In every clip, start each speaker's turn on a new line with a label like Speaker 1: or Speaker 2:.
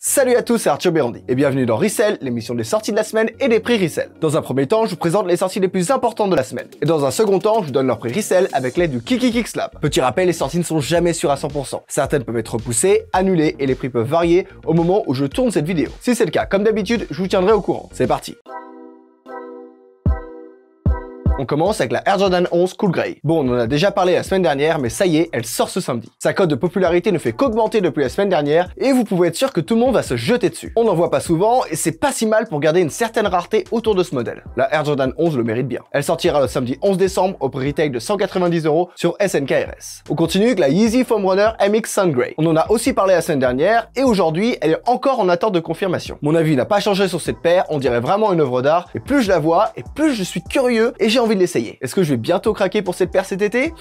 Speaker 1: Salut à tous, c'est Arthur Bérandi et bienvenue dans Resell, l'émission des sorties de la semaine et des prix Resell. Dans un premier temps, je vous présente les sorties les plus importantes de la semaine. Et dans un second temps, je vous donne leur prix Resell avec l'aide du KikiKickSlab. Petit rappel, les sorties ne sont jamais sûres à 100%. Certaines peuvent être repoussées, annulées et les prix peuvent varier au moment où je tourne cette vidéo. Si c'est le cas, comme d'habitude, je vous tiendrai au courant. C'est parti. On commence avec la Air Jordan 11 Cool Grey. Bon, on en a déjà parlé la semaine dernière, mais ça y est, elle sort ce samedi. Sa cote de popularité ne fait qu'augmenter depuis la semaine dernière, et vous pouvez être sûr que tout le monde va se jeter dessus. On n'en voit pas souvent, et c'est pas si mal pour garder une certaine rareté autour de ce modèle. La Air Jordan 11 le mérite bien. Elle sortira le samedi 11 décembre au prix retail de 190 € sur SNKRS. On continue avec la Yeezy Foam Runner MX Sun Grey. On en a aussi parlé la semaine dernière, et aujourd'hui, elle est encore en attente de confirmation. Mon avis n'a pas changé sur cette paire, on dirait vraiment une œuvre d'art, et plus je la vois, et plus je suis curieux, et j'ai envie de l'essayer. Est-ce que je vais bientôt craquer pour cette paire cet été?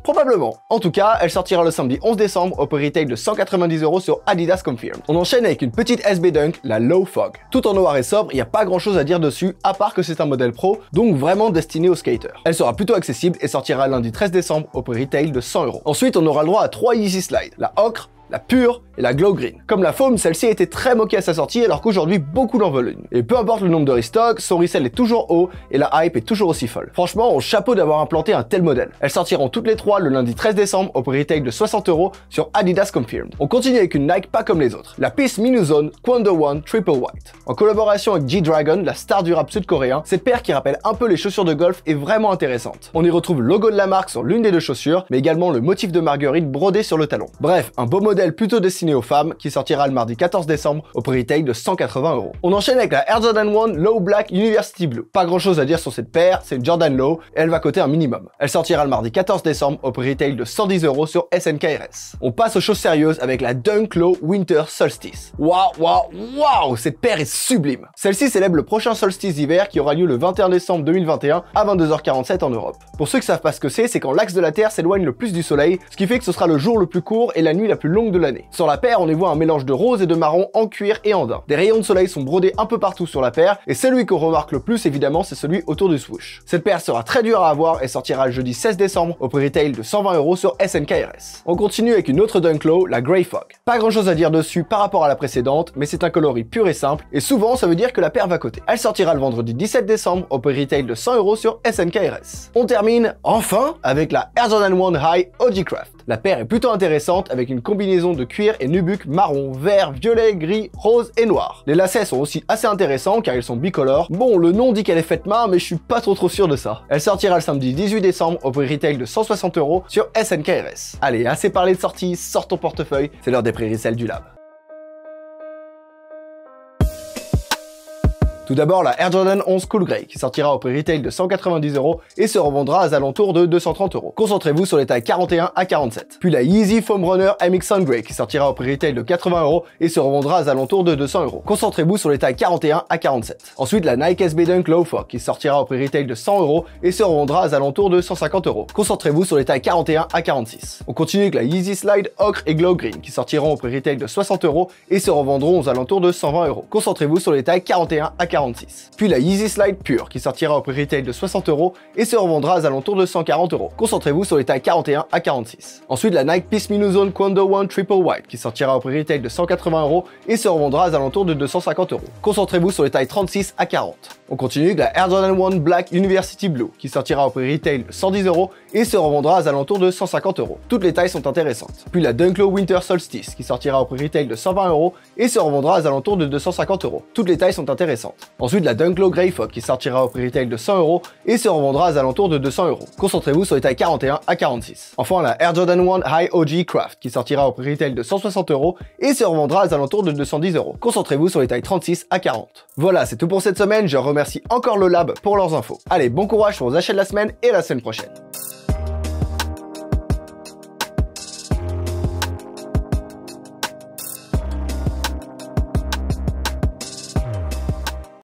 Speaker 1: Probablement. En tout cas, elle sortira le samedi 11 décembre au prix retail de 190 € sur Adidas Confirmed. On enchaîne avec une petite SB Dunk, la Low Fog. Tout en noir et sobre, il n'y a pas grand chose à dire dessus, à part que c'est un modèle pro, donc vraiment destiné aux skaters. Elle sera plutôt accessible et sortira lundi 13 décembre au prix retail de 100 €. Ensuite, on aura le droit à 3 Yeezy Slide, la Ocre, la Pure et la Glow Green. Comme la Foam, celle-ci a été très moquée à sa sortie alors qu'aujourd'hui beaucoup l'en veulent une. Et peu importe le nombre de restocks, son resell est toujours haut et la hype est toujours aussi folle. Franchement, on chapeau d'avoir implanté un tel modèle. Elles sortiront toutes les trois le lundi 13 décembre au prix retail de 60 € sur Adidas Confirmed. On continue avec une Nike pas comme les autres. La Peace Minu Zone Quando One Triple White. En collaboration avec G-Dragon, la star du rap sud-coréen, cette paire qui rappelle un peu les chaussures de golf est vraiment intéressante. On y retrouve le logo de la marque sur l'une des deux chaussures, mais également le motif de marguerite brodé sur le talon. Bref, un beau modèle plutôt destiné aux femmes qui sortira le mardi 14 décembre au prix retail de 180 €. On enchaîne avec la Air Jordan 1 Low Black University Blue. Pas grand chose à dire sur cette paire, c'est une Jordan Low et elle va coter un minimum. Elle sortira le mardi 14 décembre au prix retail de 110 € sur SNKRS. On passe aux choses sérieuses avec la Dunk Low Winter Solstice. Waouh, cette paire est sublime. Celle-ci célèbre le prochain solstice d'hiver qui aura lieu le 21 décembre 2021 à 22h47 en Europe. Pour ceux qui savent pas ce que c'est quand l'axe de la Terre s'éloigne le plus du soleil, ce qui fait que ce sera le jour le plus court et la nuit la plus longue de l'année. Sur la paire, on y voit un mélange de rose et de marron en cuir et en daim. Des rayons de soleil sont brodés un peu partout sur la paire, et celui qu'on remarque le plus évidemment, c'est celui autour du swoosh. Cette paire sera très dure à avoir et sortira le jeudi 16 décembre au prix retail de 120 € sur SNKRS. On continue avec une autre Dunk Low, la Grey Fog. Pas grand chose à dire dessus par rapport à la précédente, mais c'est un coloris pur et simple, et souvent ça veut dire que la paire va coter. Elle sortira le vendredi 17 décembre au prix retail de 100 € sur SNKRS. On termine enfin avec la Air Jordan 1 High OG Craft. La paire est plutôt intéressante avec une combinaison de cuir et nubuck marron, vert, violet, gris, rose et noir. Les lacets sont aussi assez intéressants car ils sont bicolores. Bon, le nom dit qu'elle est faite main, mais je suis pas trop sûr de ça. Elle sortira le samedi 18 décembre au prix retail de 160 € sur SNKRS. Allez, assez parlé de sortie, sors ton portefeuille, c'est l'heure des prix resell du lab. Tout d'abord, la Air Jordan 11 Cool Grey qui sortira au prix retail de 190 € et se revendra aux alentours de 230 €. Concentrez-vous sur les tailles 41 à 47. Puis la Yeezy Foam Runner MX Sun Grey qui sortira au prix retail de 80 € et se revendra aux alentours de 200 €. Concentrez-vous sur les tailles 41 à 47. Ensuite, la Nike SB Dunk Low Fog qui sortira au prix retail de 100 € et se revendra aux alentours de 150 €. Concentrez-vous sur les tailles 41 à 46. On continue avec la Yeezy Slide Ocre et Glow Green qui sortiront au prix retail de 60 € et se revendront aux alentours de 120 €. Concentrez-vous sur les tailles 41 à 46. Puis la Yeezy Slide Pure qui sortira au prix retail de 60 € et se revendra aux alentours de 140 €. Concentrez-vous sur les tailles 41 à 46. Ensuite, la Nike Peace Minu Zone Quando One Triple White qui sortira au prix retail de 180 € et se revendra aux alentours de 250 €. Concentrez-vous sur les tailles 36 à 40. On continue avec la Air Jordan 1 Black University Blue qui sortira au prix retail de 110 € et se revendra aux alentours de 150 €. Toutes les tailles sont intéressantes. Puis la Dunk Low Winter Solstice qui sortira au prix retail de 120 € et se revendra aux alentours de 250 €. Toutes les tailles sont intéressantes. Ensuite, la Dunk Low Grey Fog qui sortira au prix retail de 100 € et se revendra aux alentours de 200 €. Concentrez-vous sur les tailles 41 à 46. Enfin, la Air Jordan 1 High OG Craft qui sortira au prix retail de 160 € et se revendra aux alentours de 210 €. Concentrez-vous sur les tailles 36 à 40. Voilà, c'est tout pour cette semaine. Je remercie encore le Lab pour leurs infos. Allez, bon courage pour vos achats de la semaine et à la semaine prochaine.